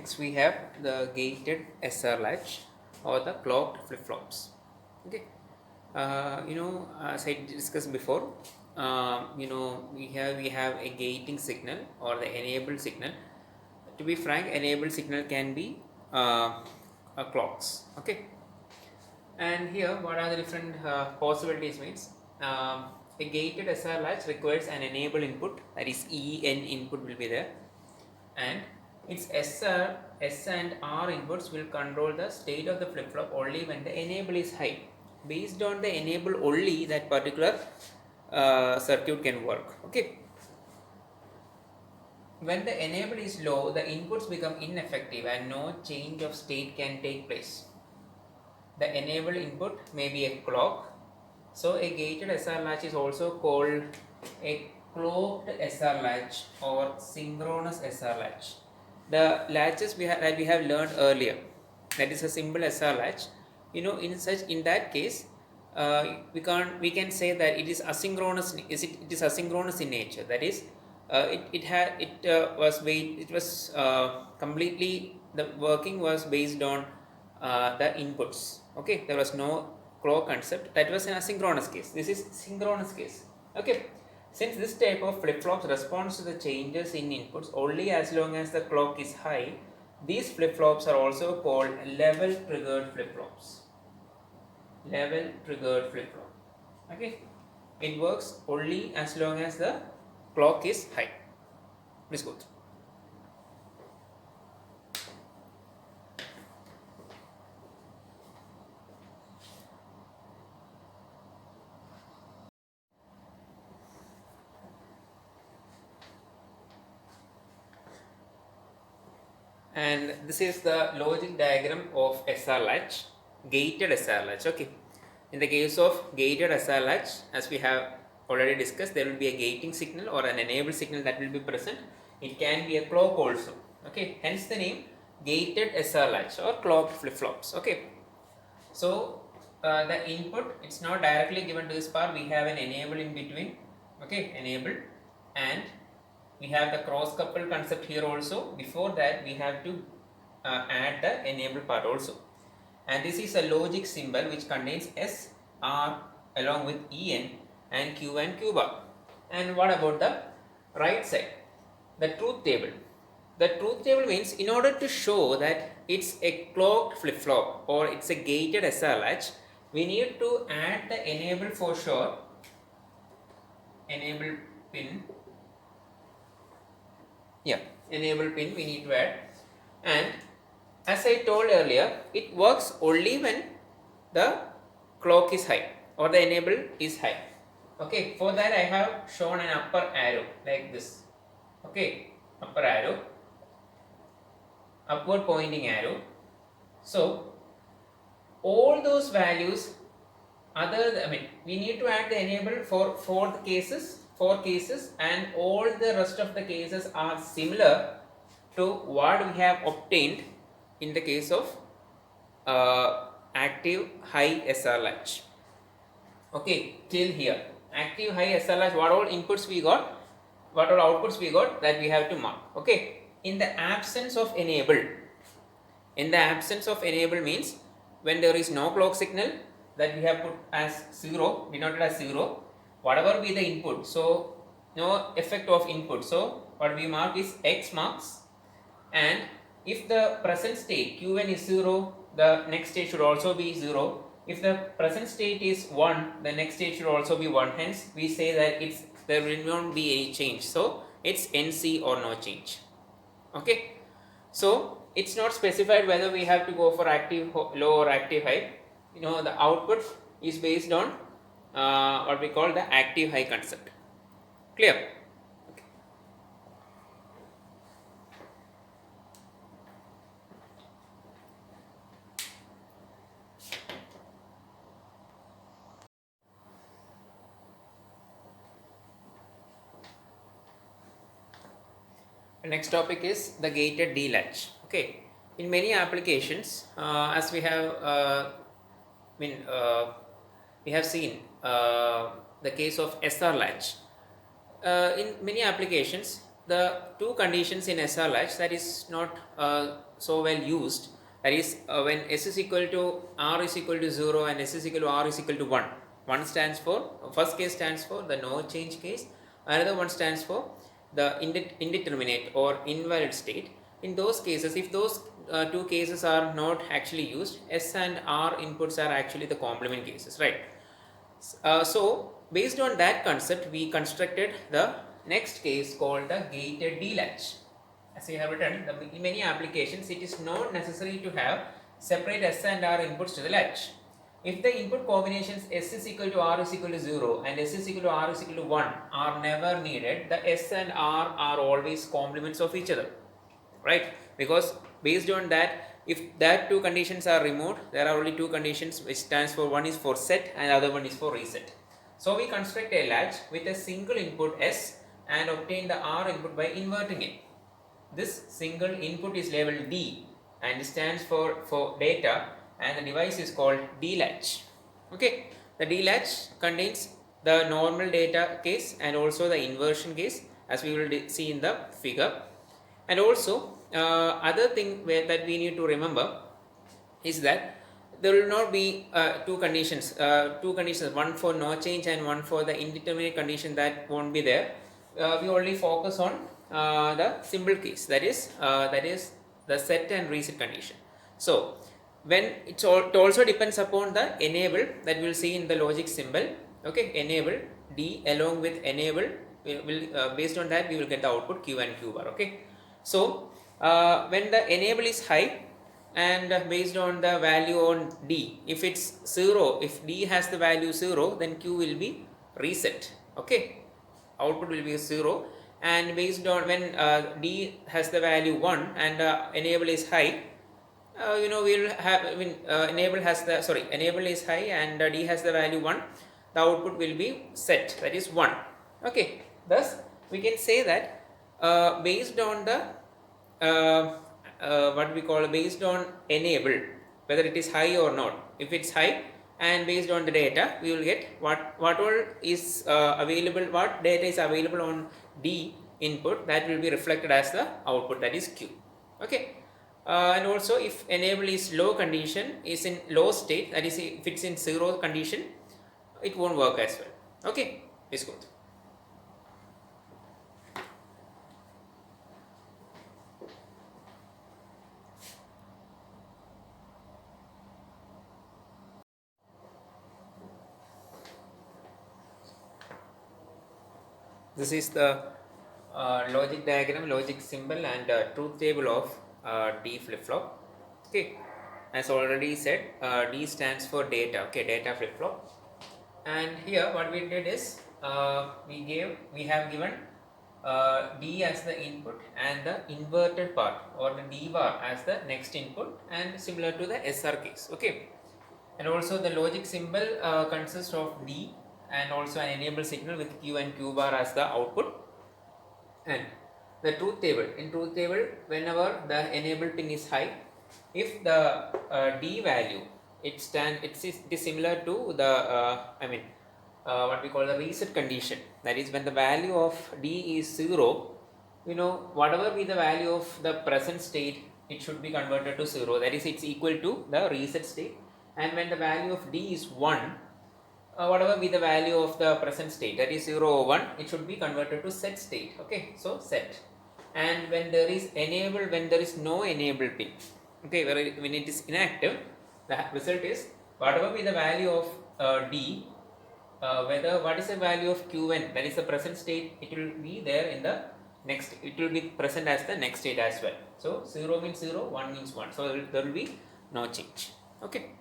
Next we have the gated SR latch or the clocked flip-flops. Okay, as I discussed before, we have a gating signal or the enabled signal. To be frank, enabled signal can be clocks. Okay, and here what are the different possibilities means. A gated SR latch requires an enable input, that is EN input will be there, and its SR, S and R inputs will control the state of the flip-flop only when the enable is high. Based on the enable only, that particular circuit can work. Okay. When the enable is low, the inputs become ineffective and no change of state can take place. The enable input may be a clock. So a gated SR latch is also called a clocked SR latch or synchronous SR latch. The latches that we have learned earlier, that is a simple SR latch. In that case, we can say that it is asynchronous. It is asynchronous in nature. That is, it was completely, the working was based on the inputs. Okay, there was no clock concept. That was an asynchronous case. This is synchronous case. Okay, since this type of flip-flops responds to the changes in inputs only as long as the clock is high, these flip-flops are also called level triggered flip-flops. Level triggered flip-flop. Okay, it works only as long as the clock is high. Please go through. And this is the logic diagram of SR latch, gated SR latch. Okay, in the case of gated SR latch, as we have already discussed, there will be a gating signal or an enable signal that will be present. It can be a clock also. Okay, hence the name gated SR latch or clocked flip-flops. Okay, so the input, it's not directly given to this part. We have an enable in between. Okay, enable, and we have the cross couple concept here also. Before that, we have to add the enable part also, and this is a logic symbol which contains S, R along with En and Q and Q bar. And what about the right side, the truth table? The truth table means, in order to show that it's a clocked flip-flop or it's a gated SR latch, we need to add the enable for sure, enable pin. Yeah, enable pin we need to add. And as I told earlier, it works only when the clock is high or the enable is high. Okay, for that I have shown an upper arrow like this. Okay, upper arrow, upward pointing arrow. So all those values, we need to add the enable for four cases, and all the rest of the cases are similar to what we have obtained in the case of active high SR latch. Okay, till here, active high SR latch, what all inputs we got, what all outputs we got, that we have to mark. Okay, in the absence of enable, means when there is no clock signal, that we have put as 0, denoted as 0, whatever be the input, so no effect of input, so what we mark is X marks. And if the present state Qn is 0, the next state should also be 0. If the present state is 1, the next state should also be 1. Hence we say that there will not be any change, so it's NC or no change. Okay, so it's not specified whether we have to go for active low or active high. The output is based on what we call the active high concept. Clear? Okay. The next topic is the gated D latch. Okay, in many applications, as we have we have seen the case of SR latch. In many applications, the two conditions in SR latch that is not so well used, that is when S is equal to R is equal to 0 and S is equal to R is equal to 1. One stands for, first case stands for the no change case, another one stands for the indeterminate or invalid state. In those cases, if those two cases are not actually used, S and R inputs are actually the complement cases, right? So based on that concept, we constructed the next case called the gated D-latch. As we have written, in many applications it is not necessary to have separate S and R inputs to the latch. If the input combinations S is equal to R is equal to 0 and S is equal to R is equal to 1 are never needed, the S and R are always complements of each other, right? Because based on that, if that two conditions are removed, there are only two conditions, which stands for, one is for set and other one is for reset. So we construct a latch with a single input S and obtain the R input by inverting it. This single input is labeled D and stands for data, and the device is called D-latch. Okay, the D-latch contains the normal data case and also the inversion case, as we will see in the figure. And also other thing that we need to remember is that there will not be two conditions, one for no change and one for the indeterminate condition, that won't be there. We only focus on the simple case, that is the set and reset condition. So when it also depends upon the enable that we will see in the logic symbol. Okay, enable D along with enable will based on that we will get the output Q and Q bar. Okay, so when the enable is high and based on the value on D, if it's 0, if D has the value 0, then Q will be reset. Okay, output will be 0, and based on when D has the value 1 and enable is high, we will have enable is high and D has the value 1, the output will be set, that is 1. Okay, thus we can say that based on the based on enable, whether it is high or not, if it's high, and based on the data we will get what all is available, what data is available on D input, that will be reflected as the output, that is Q. Okay, and also if enable is low condition, is in low state, that is if it's in 0 condition, it won't work as well. Okay, please go through. This is the logic diagram, logic symbol and truth table of D flip-flop. Okay, as already said, D stands for data. Okay, data flip-flop. And here what we did is we have given D as the input and the inverted part or the D bar as the next input, and similar to the SR case. Okay, and also the logic symbol consists of D and also an enable signal with Q and Q bar as the output. And the truth table, in truth table, whenever the enable pin is high, if the D value it is similar to the what we call the reset condition, that is when the value of D is 0, whatever be the value of the present state, it should be converted to 0, that is it's equal to the reset state. And when the value of D is 1, whatever be the value of the present state, that is 0 or 1, it should be converted to set state. Okay, so set. And when there is enable, when there is no enable pin, okay, when it is inactive, the result is whatever be the value of D, what is the value of Qn, that is the present state, it will be there in the next, it will be present as the next state as well. So 0 means 0, 1 means 1, so there will be no change. Okay.